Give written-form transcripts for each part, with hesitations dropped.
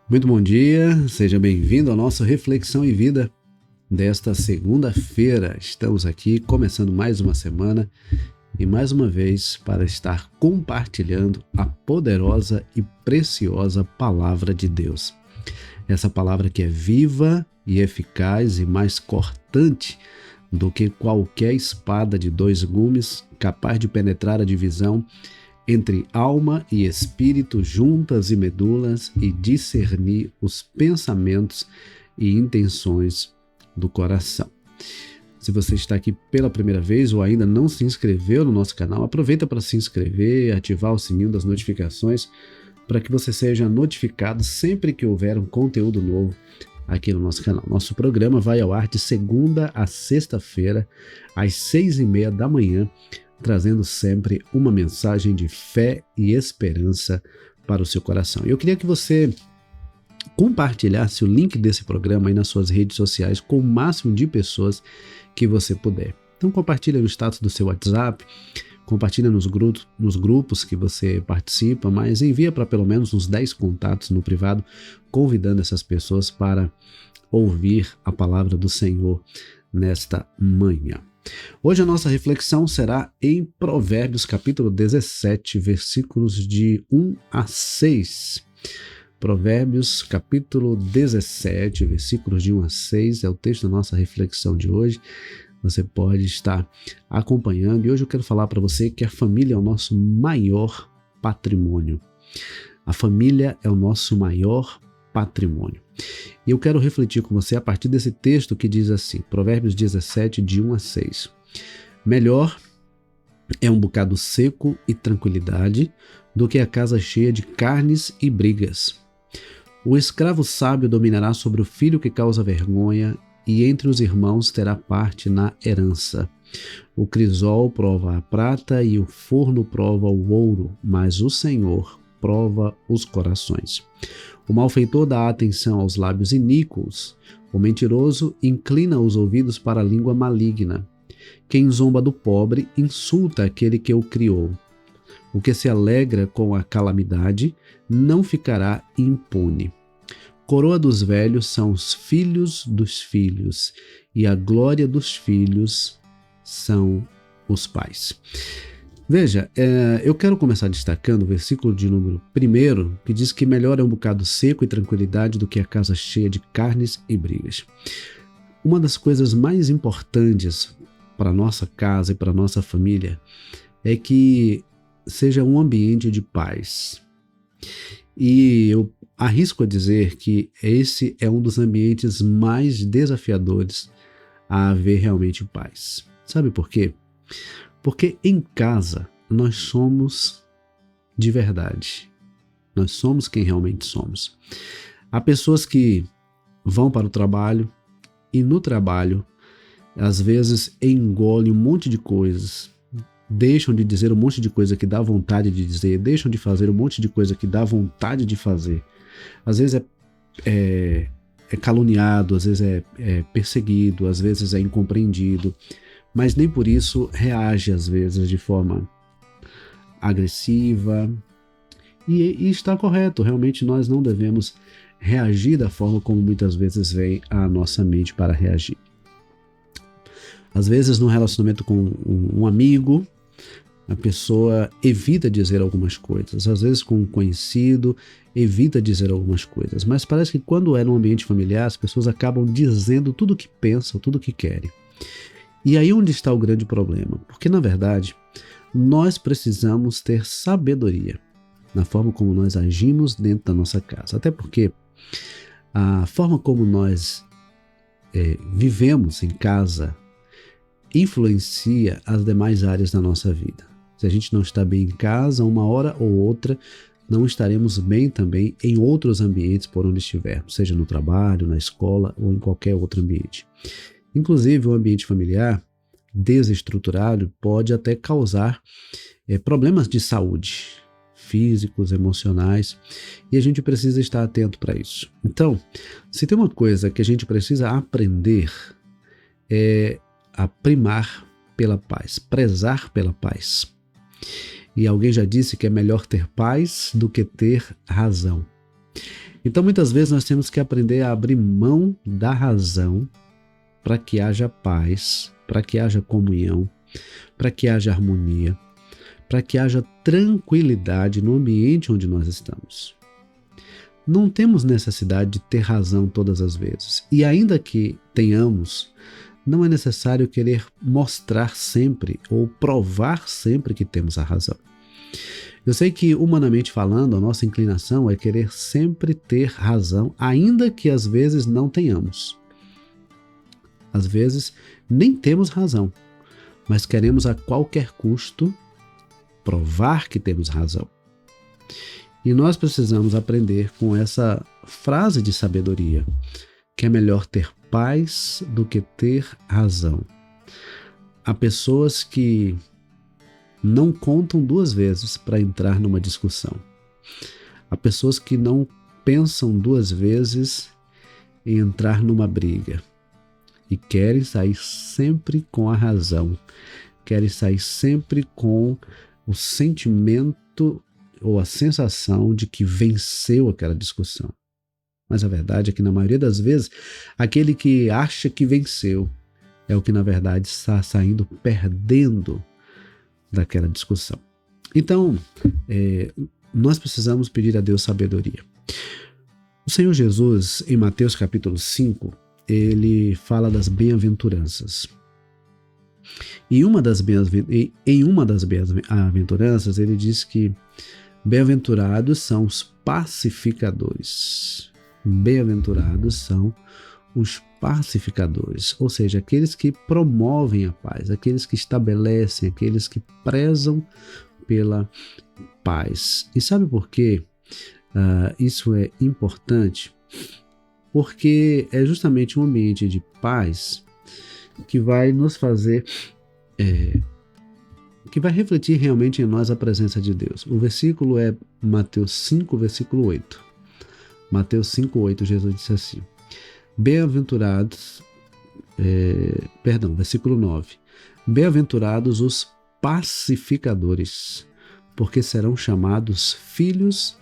Muito bom dia, seja bem-vindo ao nosso Reflexão e Vida desta segunda-feira. Estamos aqui começando mais uma semana e mais uma vez para estar compartilhando a poderosa e preciosa Palavra de Deus. Essa palavra que é viva e eficaz e mais cortante do que qualquer espada de dois gumes, capaz de penetrar a divisão entre alma e espírito, juntas e medulas, e discernir os pensamentos e intenções do coração. Se você está aqui pela primeira vez ou ainda não se inscreveu no nosso canal, aproveita para se inscrever, ativar o sininho das notificações para que você seja notificado sempre que houver um conteúdo novo aqui no nosso canal. Nosso programa vai ao ar de segunda a sexta-feira, às 6:30 da manhã, trazendo sempre uma mensagem de fé e esperança para o seu coração. Eu queria que você compartilhasse o link desse programa aí nas suas redes sociais com o máximo de pessoas que você puder. Então compartilha no status do seu WhatsApp, compartilha nos grupos que você participa, mas envia para pelo menos uns 10 contatos no privado, convidando essas pessoas para ouvir a palavra do Senhor nesta manhã. Hoje a nossa reflexão será em Provérbios capítulo 17, versículos de 1 a 6. Provérbios capítulo 17, versículos de 1 a 6 é o texto da nossa reflexão de hoje. Você pode estar acompanhando e hoje eu quero falar para você que a família é o nosso maior patrimônio. A família é o nosso maior patrimônio. E eu quero refletir com você a partir desse texto que diz assim, Provérbios 17, de 1 a 6. Melhor é um bocado seco e tranquilidade do que a casa cheia de carnes e brigas. O escravo sábio dominará sobre o filho que causa vergonha e entre os irmãos terá parte na herança. O crisol prova a prata e o forno prova o ouro, mas o Senhor prova os corações. O malfeitor dá atenção aos lábios iníquos. O mentiroso inclina os ouvidos para a língua maligna. Quem zomba do pobre insulta aquele que o criou. O que se alegra com a calamidade não ficará impune. Coroa dos velhos são os filhos dos filhos, e a glória dos filhos são os pais. Veja, eu quero começar destacando o versículo de número 1, que diz que melhor é um bocado seco e tranquilidade do que a casa cheia de carnes e brigas. Uma das coisas mais importantes para a nossa casa e para a nossa família é que seja um ambiente de paz. E eu arrisco a dizer que esse é um dos ambientes mais desafiadores a haver realmente paz. Sabe por quê? Porque em casa nós somos de verdade. Nós somos quem realmente somos. Há pessoas que vão para o trabalho e no trabalho às vezes engolem um monte de coisas, deixam de dizer um monte de coisa que dá vontade de dizer, deixam de fazer um monte de coisa que dá vontade de fazer. Às vezes é caluniado, às vezes é perseguido, às vezes é incompreendido, mas nem por isso reage às vezes de forma agressiva. E está correto, realmente nós não devemos reagir da forma como muitas vezes vem à nossa mente para reagir. Às vezes no relacionamento com um amigo, a pessoa evita dizer algumas coisas, às vezes com um conhecido, evita dizer algumas coisas, mas parece que quando é no ambiente familiar, as pessoas acabam dizendo tudo o que pensam, tudo o que querem. E aí onde está o grande problema? Porque, na verdade, nós precisamos ter sabedoria na forma como nós agimos dentro da nossa casa. Até porque a forma como nós vivemos em casa influencia as demais áreas da nossa vida. Se a gente não está bem em casa, uma hora ou outra, não estaremos bem também em outros ambientes por onde estivermos, seja no trabalho, na escola ou em qualquer outro ambiente. Inclusive, o ambiente familiar desestruturado pode até causar problemas de saúde, físicos, emocionais, e a gente precisa estar atento para isso. Então, se tem uma coisa que a gente precisa aprender é a primar pela paz, prezar pela paz. E alguém já disse que é melhor ter paz do que ter razão. Então, muitas vezes nós temos que aprender a abrir mão da razão para que haja paz, para que haja comunhão, para que haja harmonia, para que haja tranquilidade no ambiente onde nós estamos. Não temos necessidade de ter razão todas as vezes. E ainda que tenhamos, não é necessário querer mostrar sempre ou provar sempre que temos a razão. Eu sei que, humanamente falando, a nossa inclinação é querer sempre ter razão, ainda que às vezes não tenhamos. Às vezes nem temos razão, mas queremos a qualquer custo provar que temos razão. E nós precisamos aprender com essa frase de sabedoria, que é melhor ter paz do que ter razão. Há pessoas que não contam duas vezes para entrar numa discussão. Há pessoas que não pensam duas vezes em entrar numa briga e querem sair sempre com a razão, querem sair sempre com o sentimento ou a sensação de que venceu aquela discussão. Mas a verdade é que, na maioria das vezes, aquele que acha que venceu é o que, na verdade, está saindo perdendo daquela discussão. Então, nós precisamos pedir a Deus sabedoria. O Senhor Jesus, em Mateus capítulo 5, ele fala das bem-aventuranças. E em uma das bem-aventuranças, ele diz que bem-aventurados são os pacificadores. Bem-aventurados são os pacificadores, ou seja, aqueles que promovem a paz, aqueles que estabelecem, aqueles que prezam pela paz. E sabe por quê? Isso é importante? Porque é justamente um ambiente de paz que vai nos fazer, que vai refletir realmente em nós a presença de Deus. O versículo é Mateus 5, versículo 8. Mateus 5, 8, Jesus disse assim: versículo 9. Bem-aventurados os pacificadores, porque serão chamados filhos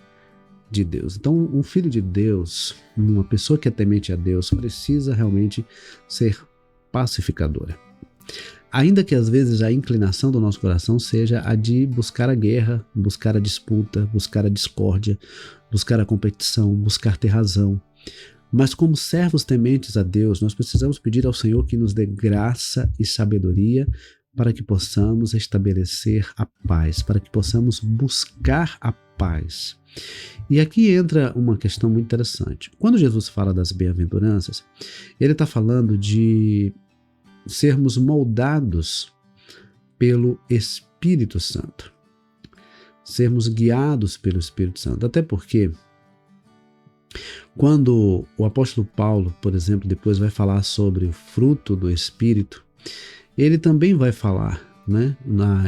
de Deus. Então, um filho de Deus, uma pessoa que é temente a Deus, precisa realmente ser pacificadora. Ainda que às vezes a inclinação do nosso coração seja a de buscar a guerra, buscar a disputa, buscar a discórdia, buscar a competição, buscar ter razão. Mas como servos tementes a Deus, nós precisamos pedir ao Senhor que nos dê graça e sabedoria para que possamos estabelecer a paz, para que possamos buscar a paz. E aqui entra uma questão muito interessante. Quando Jesus fala das bem-aventuranças, ele está falando de sermos moldados pelo Espírito Santo, sermos guiados pelo Espírito Santo. Até porque, quando o apóstolo Paulo, por exemplo, depois vai falar sobre o fruto do Espírito, ele também vai falar,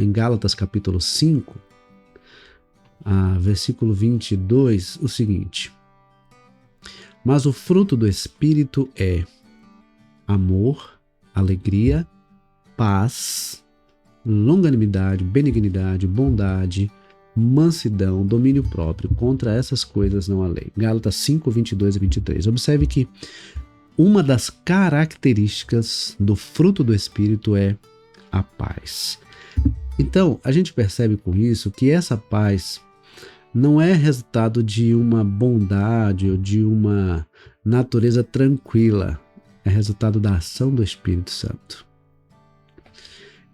em Gálatas capítulo 5, versículo 22, o seguinte: mas o fruto do Espírito é amor, alegria, paz, longanimidade, benignidade, bondade, mansidão, domínio próprio. Contra essas coisas não há lei. Gálatas 5, 22 e 23. Observe que uma das características do fruto do Espírito é a paz. Então, a gente percebe com isso que essa paz não é resultado de uma bondade ou de uma natureza tranquila. É resultado da ação do Espírito Santo.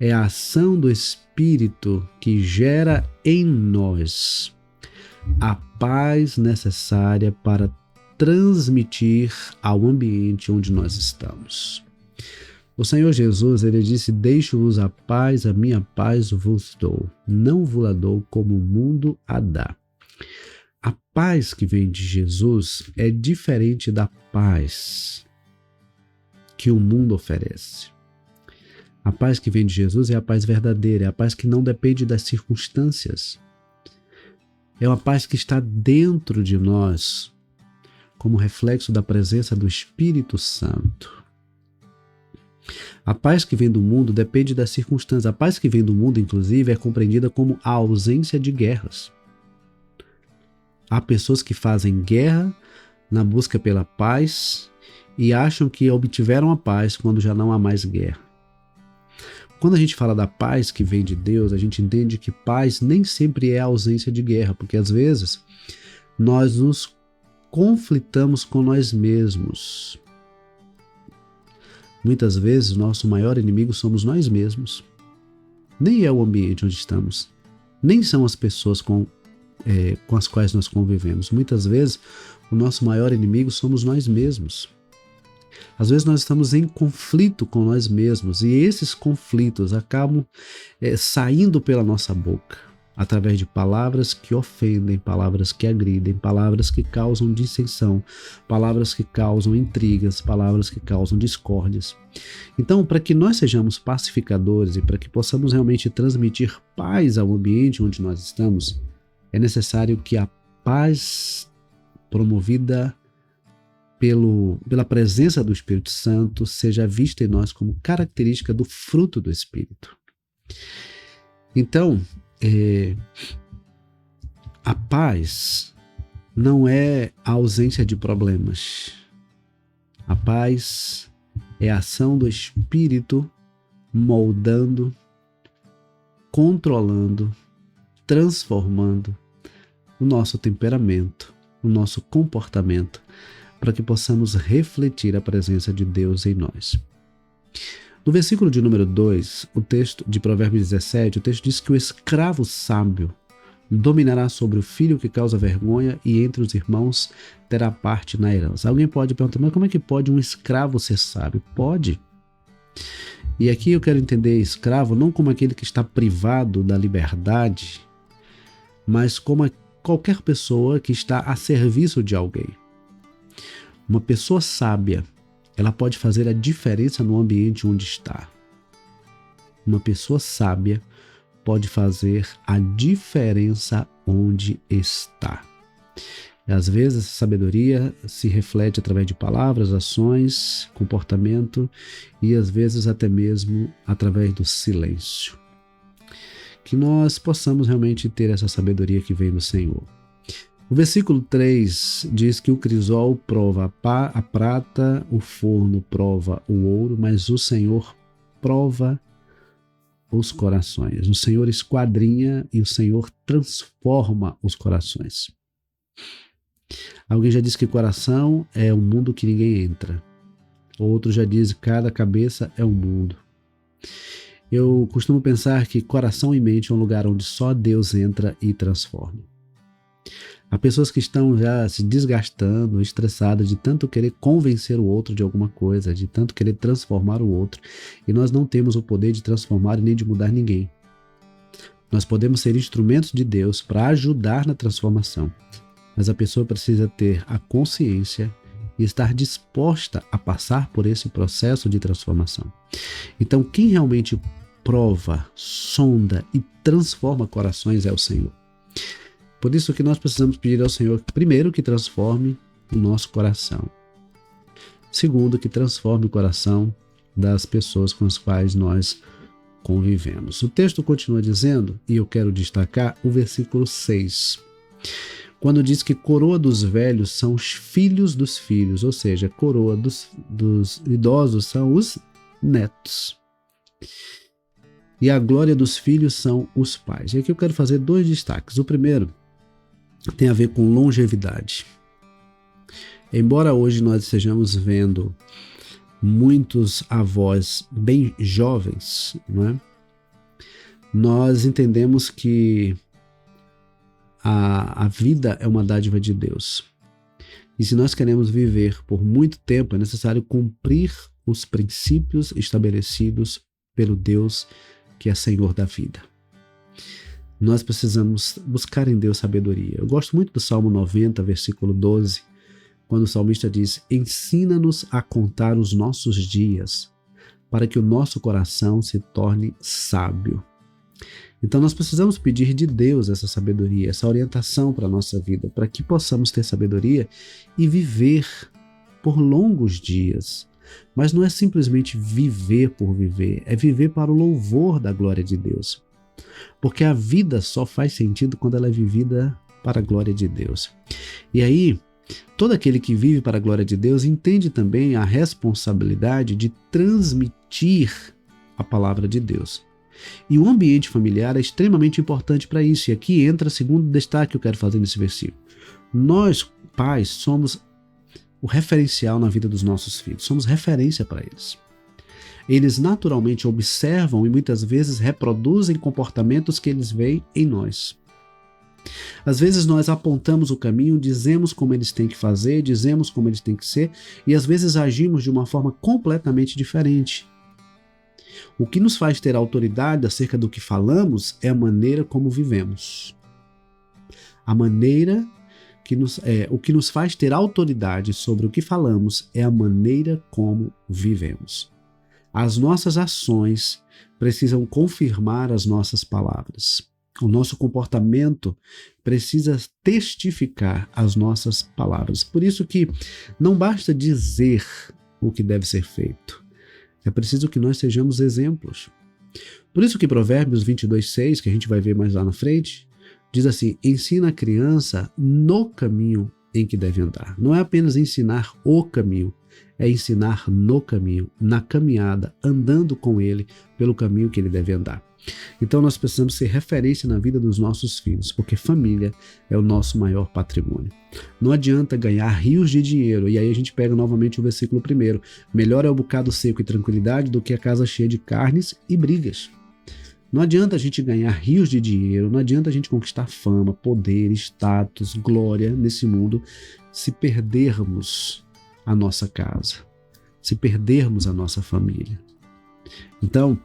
É a ação do Espírito que gera em nós a paz necessária para transmitir ao ambiente onde nós estamos. O Senhor Jesus, ele disse: deixo-vos a paz, a minha paz vos dou. Não vos dou como o mundo a dá. A paz que vem de Jesus é diferente da paz que o mundo oferece. A paz que vem de Jesus é a paz verdadeira, é a paz que não depende das circunstâncias. É uma paz que está dentro de nós, como reflexo da presença do Espírito Santo. A paz que vem do mundo depende das circunstâncias. A paz que vem do mundo, inclusive, é compreendida como a ausência de guerras. Há pessoas que fazem guerra na busca pela paz e acham que obtiveram a paz quando já não há mais guerra. Quando a gente fala da paz que vem de Deus, a gente entende que paz nem sempre é a ausência de guerra, porque às vezes nós nos conflitamos com nós mesmos. Muitas vezes nosso maior inimigo somos nós mesmos. Nem é o ambiente onde estamos, nem são as pessoas com as quais nós convivemos. Muitas vezes o nosso maior inimigo somos nós mesmos. Às vezes nós estamos em conflito com nós mesmos e esses conflitos acabam saindo pela nossa boca, através de palavras que ofendem, palavras que agridem, palavras que causam dissensão, palavras que causam intrigas, palavras que causam discórdias. Então, para que nós sejamos pacificadores e para que possamos realmente transmitir paz ao ambiente onde nós estamos, é necessário que a paz promovida pela presença do Espírito Santo seja vista em nós como característica do fruto do Espírito. Então, a paz não é a ausência de problemas. A paz é a ação do Espírito moldando, controlando, transformando o nosso temperamento, o nosso comportamento, para que possamos refletir a presença de Deus em nós. No versículo de número 2, o texto de Provérbios 17, o texto diz que o escravo sábio dominará sobre o filho que causa vergonha e entre os irmãos terá parte na herança. Alguém pode perguntar, mas como é que pode um escravo ser sábio? Pode. E aqui eu quero entender escravo não como aquele que está privado da liberdade, mas como qualquer pessoa que está a serviço de alguém. Uma pessoa sábia, ela pode fazer a diferença no ambiente onde está. Uma pessoa sábia pode fazer a diferença onde está. E às vezes essa sabedoria se reflete através de palavras, ações, comportamento e às vezes até mesmo através do silêncio. Que nós possamos realmente ter essa sabedoria que vem do Senhor. O versículo 3 diz que o crisol prova a prata, o forno prova o ouro, mas o Senhor prova os corações. O Senhor esquadrinha e o Senhor transforma os corações. Alguém já disse que coração é um mundo que ninguém entra. Outro já diz que cada cabeça é um mundo. Eu costumo pensar que coração e mente é um lugar onde só Deus entra e transforma. Há pessoas que estão já se desgastando, estressadas de tanto querer convencer o outro de alguma coisa, de tanto querer transformar o outro. E nós não temos o poder de transformar e nem de mudar ninguém. Nós podemos ser instrumentos de Deus para ajudar na transformação. Mas a pessoa precisa ter a consciência e estar disposta a passar por esse processo de transformação. Então, quem realmente prova, sonda e transforma corações é o Senhor. Por isso que nós precisamos pedir ao Senhor, primeiro, que transforme o nosso coração. Segundo, que transforme o coração das pessoas com as quais nós convivemos. O texto continua dizendo, e eu quero destacar o versículo 6, quando diz que coroa dos velhos são os filhos dos filhos, ou seja, coroa dos idosos são os netos. E a glória dos filhos são os pais. E aqui eu quero fazer 2 destaques. O primeiro tem a ver com longevidade. Embora hoje nós estejamos vendo muitos avós bem jovens, não é? Nós entendemos que a vida é uma dádiva de Deus. E se nós queremos viver por muito tempo, é necessário cumprir os princípios estabelecidos pelo Deus que é Senhor da vida. Nós precisamos buscar em Deus sabedoria. Eu gosto muito do Salmo 90, versículo 12, quando o salmista diz: ensina-nos a contar os nossos dias, para que o nosso coração se torne sábio. Então nós precisamos pedir de Deus essa sabedoria, essa orientação para a nossa vida, para que possamos ter sabedoria e viver por longos dias. Mas não é simplesmente viver por viver, é viver para o louvor da glória de Deus. Porque a vida só faz sentido quando ela é vivida para a glória de Deus. E aí, Todo aquele que vive para a glória de Deus entende também a responsabilidade de transmitir a palavra de Deus. E o ambiente familiar é extremamente importante para isso. E aqui entra o segundo destaque que eu quero fazer nesse versículo. Nós, pais, somos o referencial na vida dos nossos filhos. Somos referência para eles. Eles naturalmente observam e muitas vezes reproduzem comportamentos que eles veem em nós. Às vezes nós apontamos o caminho, dizemos como eles têm que fazer, dizemos como eles têm que ser, e às vezes agimos de uma forma completamente diferente. O que nos faz ter autoridade acerca do que falamos é a maneira como vivemos. O que nos faz ter autoridade sobre o que falamos é a maneira como vivemos. As nossas ações precisam confirmar as nossas palavras. O nosso comportamento precisa testificar as nossas palavras. Por isso que não basta dizer o que deve ser feito. É preciso que nós sejamos exemplos. Por isso que Provérbios 22:6, que a gente vai ver mais lá na frente, diz assim: ensina a criança no caminho em que deve andar. Não é apenas ensinar o caminho, é ensinar no caminho, na caminhada, andando com ele pelo caminho que ele deve andar. Então nós precisamos ser referência na vida dos nossos filhos, porque família é o nosso maior patrimônio. Não adianta ganhar rios de dinheiro, e aí a gente pega novamente o versículo 1. Melhor é o bocado seco e tranquilidade do que a casa cheia de carnes e brigas. Não adianta a gente ganhar rios de dinheiro, não adianta a gente conquistar fama, poder, status, glória nesse mundo se perdermos a nossa casa, se perdermos a nossa família. Então,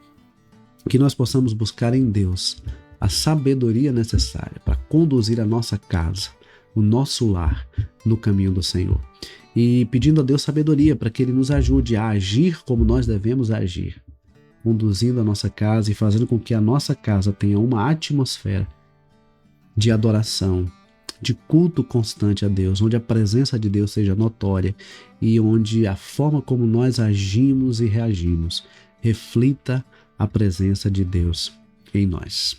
que nós possamos buscar em Deus a sabedoria necessária para conduzir a nossa casa, o nosso lar, no caminho do Senhor. E pedindo a Deus sabedoria para que Ele nos ajude a agir como nós devemos agir, conduzindo a nossa casa e fazendo com que a nossa casa tenha uma atmosfera de adoração, de culto constante a Deus, onde a presença de Deus seja notória e onde a forma como nós agimos e reagimos reflita a presença de Deus em nós.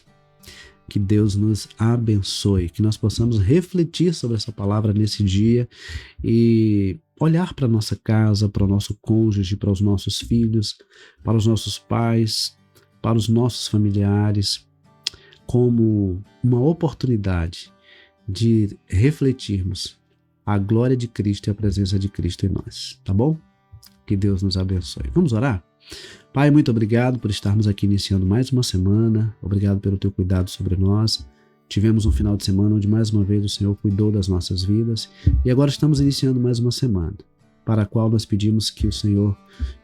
Que Deus nos abençoe, que nós possamos refletir sobre essa palavra nesse dia e olhar para a nossa casa, para o nosso cônjuge, para os nossos filhos, para os nossos pais, para os nossos familiares, como uma oportunidade de refletirmos a glória de Cristo e a presença de Cristo em nós, tá bom? Que Deus nos abençoe. Vamos orar? Pai, muito obrigado por estarmos aqui iniciando mais uma semana. Obrigado pelo teu cuidado sobre nós. Tivemos um final de semana onde mais uma vez o Senhor cuidou das nossas vidas e agora estamos iniciando mais uma semana, para a qual nós pedimos que o Senhor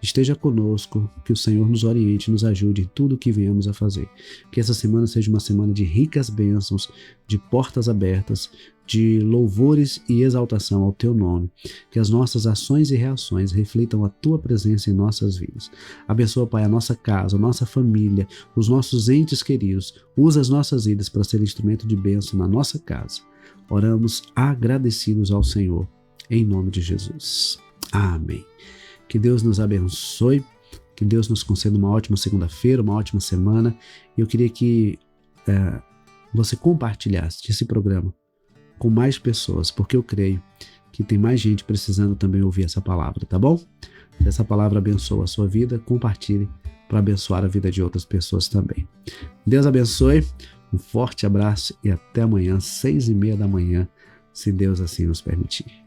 esteja conosco, que o Senhor nos oriente, nos ajude em tudo o que venhamos a fazer. Que essa semana seja uma semana de ricas bênçãos, de portas abertas, de louvores e exaltação ao Teu nome. Que as nossas ações e reações reflitam a Tua presença em nossas vidas. Abençoa, Pai, a nossa casa, a nossa família, os nossos entes queridos. Usa as nossas vidas para ser instrumento de bênção na nossa casa. Oramos agradecidos ao Senhor, em nome de Jesus. Amém. Que Deus nos abençoe, que Deus nos conceda uma ótima segunda-feira, uma ótima semana. E eu queria que você compartilhasse esse programa com mais pessoas, porque eu creio que tem mais gente precisando também ouvir essa palavra, tá bom? Se essa palavra abençoa a sua vida, compartilhe para abençoar a vida de outras pessoas também. Deus abençoe, um forte abraço e até amanhã, 6:30 da manhã, se Deus assim nos permitir.